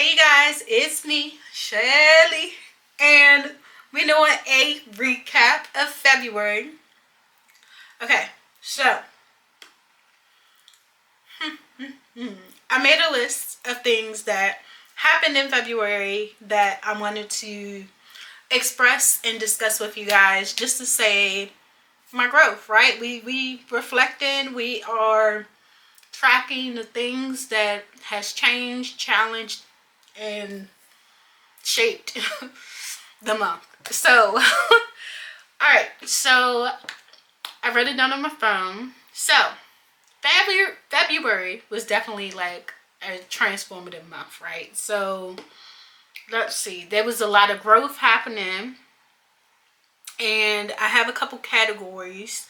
Hey you guys, it's me, Shelly, and we're doing a recap of February. Okay, so I made a list of things that happened in February that I wanted to express and discuss with you guys, just to say my growth. Right? We reflecting. We are tracking the things that has changed, challenged, and shaped the month. So, all right. So I wrote it down on my phone. So February was definitely like a transformative month, right? So let's see. There was a lot of growth happening, and I have a couple categories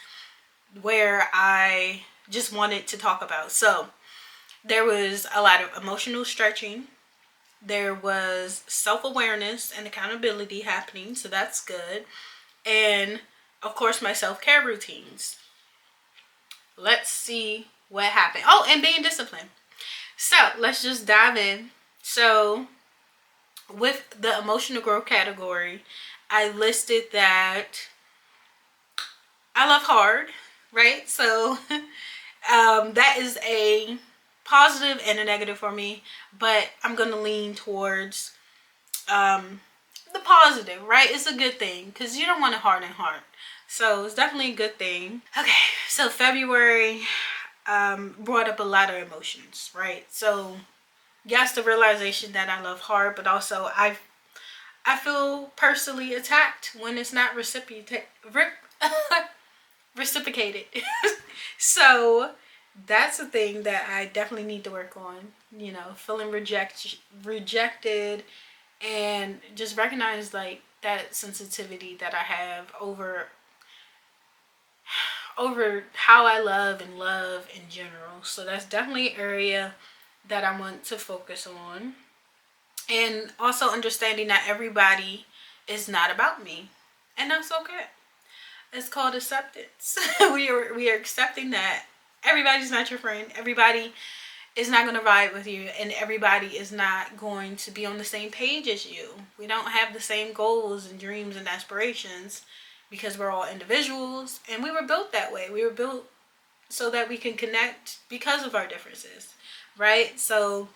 where I just wanted to talk about. So there was a lot of emotional stretching. There was self-awareness and accountability happening, so that's good. And of course, my self-care routines. Let's see what happened. Oh, and being disciplined. So let's just dive in. So with the emotional growth category, I listed that I love hard, right? So that is a positive and a negative for me, but I'm going to lean towards the positive, right? It's a good thing because you don't want to harden heart. So it's definitely a good thing. Okay, so February brought up a lot of emotions, right? So yes, the realization that I love hard, but also I feel personally attacked when it's not reciprocated. So that's a thing that I definitely need to work on. You know, feeling rejected, and just recognize like that sensitivity that I have over how I love and love in general. So that's definitely an area that I want to focus on. And also understanding that everybody is not about me. And that's okay. It's called acceptance. we are accepting that everybody's not your friend. Everybody is not going to ride with you, and everybody is not going to be on the same page as you. We don't have the same goals and dreams and aspirations because we're all individuals, and we were built that way. We were built so that we can connect because of our differences, right? So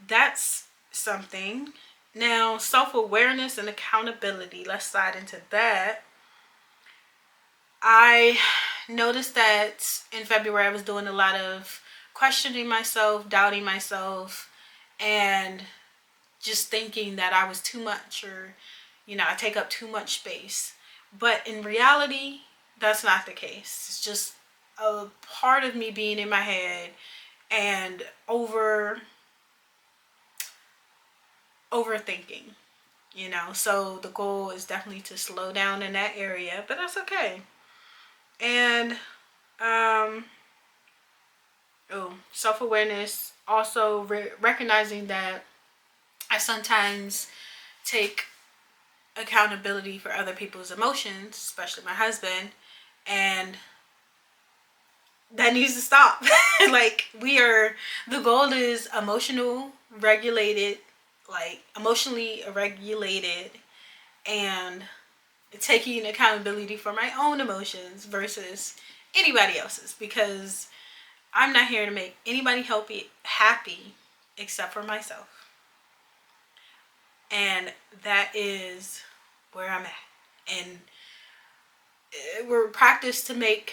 that's something. Now, self-awareness and accountability. Let's slide into that. I noticed that in February I was doing a lot of questioning myself, doubting myself, and just thinking that I was too much, or I take up too much space. But in reality, that's not the case. It's just a part of me being in my head and overthinking. So the goal is definitely to slow down in that area, but that's okay. And self-awareness, also recognizing that I sometimes take accountability for other people's emotions, especially my husband, and that needs to stop. Like, the goal is emotionally regulated, and taking accountability for my own emotions versus anybody else's, because I'm not here to make anybody happy except for myself. And that is where I'm at. And we're practice to make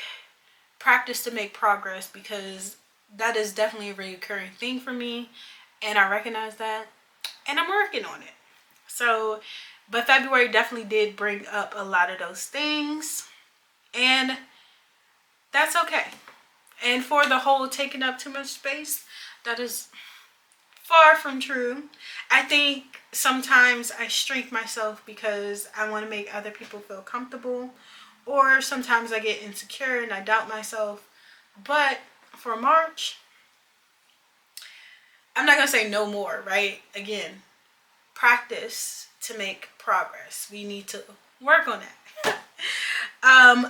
progress, because that is definitely a recurring thing for me, and I recognize that, and I'm working on it. So, but February definitely did bring up a lot of those things, and that's okay. And for the whole taking up too much space, that is far from true. I think sometimes I shrink myself because I want to make other people feel comfortable, or sometimes I get insecure and I doubt myself. But for March, I'm not going to say no more, right? Again, practice to make progress. We need to work on that.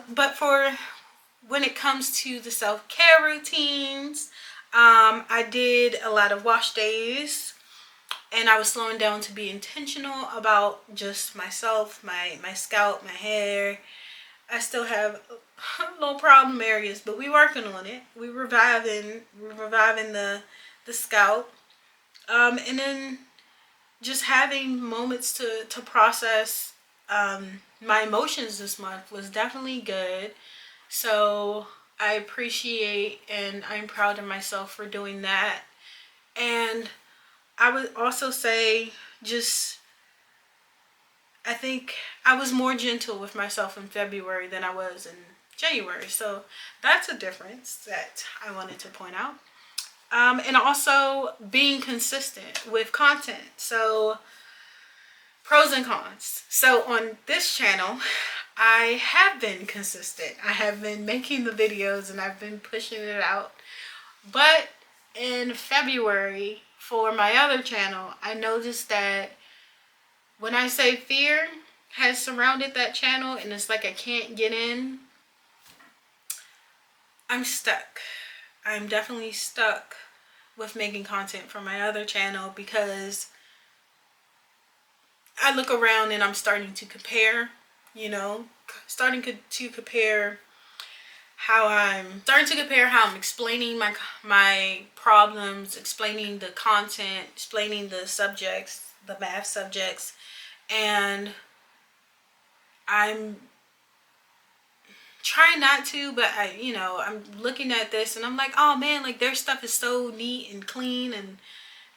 But for when it comes to the self-care routines, I did a lot of wash days. and I was slowing down to be intentional about just myself, my scalp, my hair. I still have little problem areas, but we working on it. We're reviving the scalp. And then just having moments to process my emotions this month was definitely good. So I appreciate and I'm proud of myself for doing that. And I would also say, just, I think I was more gentle with myself in February than I was in January. So that's a difference that I wanted to point out. And also being consistent with content. So pros and cons. So on this channel, I have been consistent. I have been making the videos and I've been pushing it out. But in February, for my other channel, I noticed that when I say fear has surrounded that channel and it's like I can't get in, I'm stuck. I'm definitely stuck with making content for my other channel because I look around and I'm starting to compare, to compare how I'm explaining my problems, explaining the content, explaining the subjects, the math subjects, and I'm trying not to, but I'm looking at this and I'm like, oh man, like their stuff is so neat and clean, and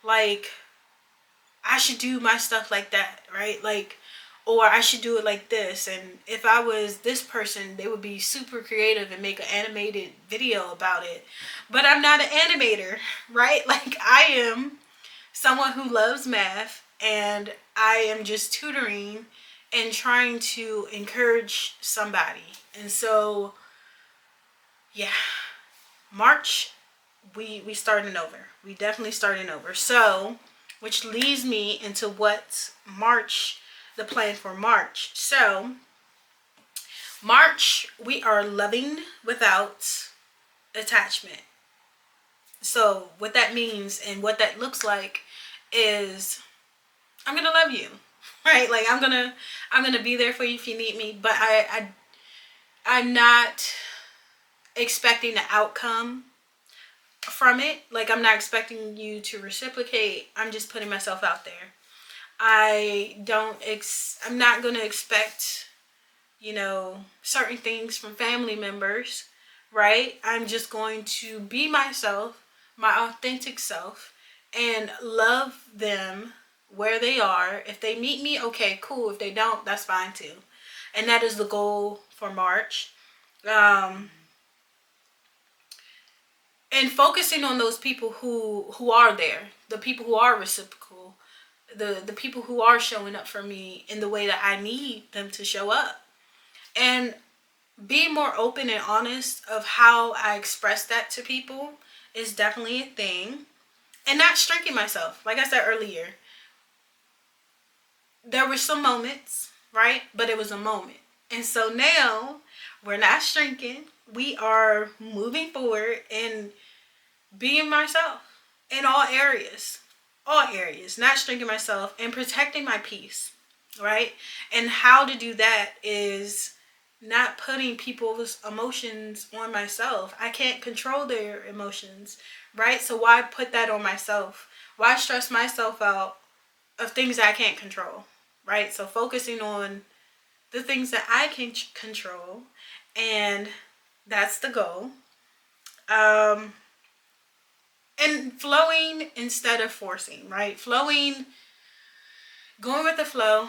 like I should do my stuff like that, right? Like, or I should do it like this. And if I was this person, they would be super creative and make an animated video about it. But I'm not an animator, right? Like, I am someone who loves math, and I am just tutoring and trying to encourage somebody. And so, yeah, March, we starting over. We definitely starting over. So, which leads me into what March, the plan for March. So, March, we are loving without attachment. So, what that means and what that looks like is I'm gonna love you, right? Like I'm gonna be there for you if you need me. But I'm not expecting the outcome from it. Like I'm not expecting you to reciprocate. I'm just putting myself out there. I'm not going to expect, certain things from family members, right? I'm just going to be myself, my authentic self, and love them where they are. If they meet me, okay, cool. If they don't, that's fine too. And that is the goal for March. And focusing on those people who are there, the people who are reciprocal, the people who are showing up for me in the way that I need them to show up, and being more open and honest of how I express that to people is definitely a thing. And not shrinking myself. Like I said earlier, there were some moments, right? But it was a moment. And so now we're not shrinking. We are moving forward and being myself in all areas, not shrinking myself, and protecting my peace, right? And how to do that is not putting people's emotions on myself. I can't control their emotions, right? So why put that on myself? Why stress myself out of things that I can't control, right? So focusing on the things that I can control, and that's the goal. And flowing instead of forcing, right? Flowing, going with the flow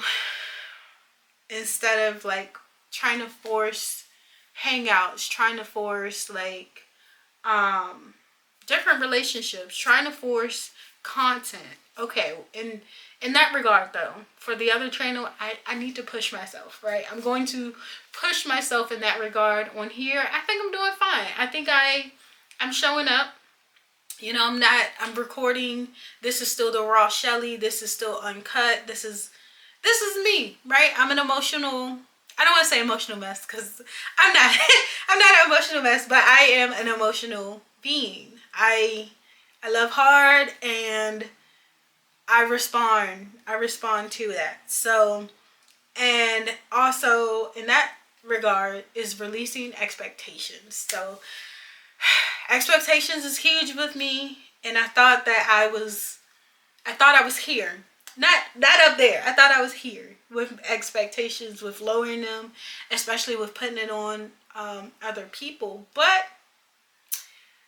instead of like trying to force hangouts, trying to force like different relationships, trying to force content. Okay, in that regard though, for the other channel, I need to push myself, right? I'm going to push myself in that regard. On here, I think I'm doing fine. I think I'm showing up. I'm recording. This is still the raw Shelly. This is still uncut. This is me, right? I'm an emotional, I don't want to say emotional mess because I'm not, I'm not an emotional mess, but I am an emotional being. I love hard, and I respond to that. So, and also in that regard is releasing expectations. So expectations is huge with me, and I thought I was here. Not up there. I thought I was here with expectations, with lowering them, especially with putting it on other people. But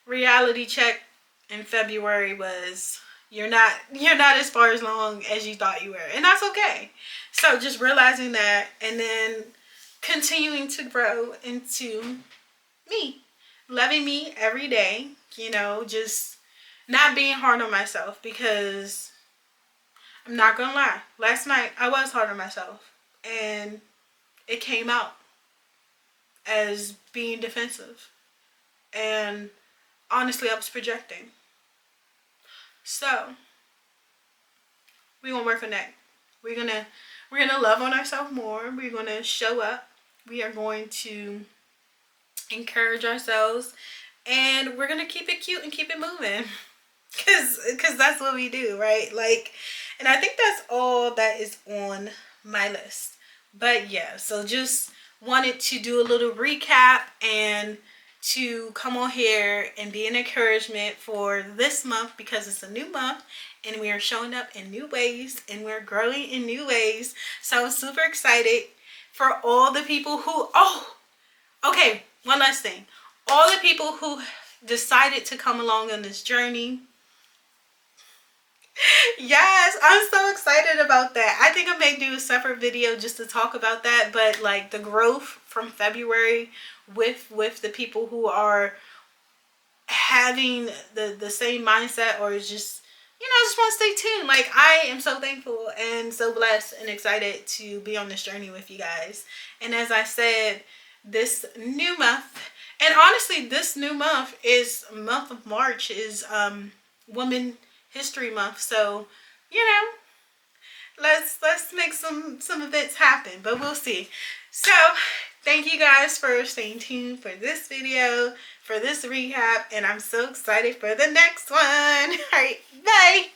reality check in February was you're not as far as long as you thought you were. And that's okay. So just realizing that, and then continuing to grow into me. Loving me every day, just not being hard on myself, because I'm not gonna lie. Last night I was hard on myself, and it came out as being defensive. And honestly, I was projecting. So we're gonna work on that. We're gonna love on ourselves more. We're gonna show up. We are going to encourage ourselves, and we're gonna keep it cute and keep it moving. Cause that's what we do, right? Like, and I think that's all that is on my list. But yeah, so just wanted to do a little recap and to come on here and be an encouragement for this month, because it's a new month and we are showing up in new ways and we're growing in new ways. So I'm super excited for all the people who, okay, one last thing. All the people who decided to come along on this journey. Yes, I'm so excited about that. I think I may do a separate video just to talk about that, but like the growth from February with the people who are having the same mindset, or just just want to stay tuned. Like, I am so thankful and so blessed and excited to be on this journey with you guys. And as I said, this new month, and honestly this new month is month of March, is Women History Month. So let's make some events happen, but we'll see. So thank you guys for staying tuned for this video, for this recap, and I'm so excited for the next one. All right, bye.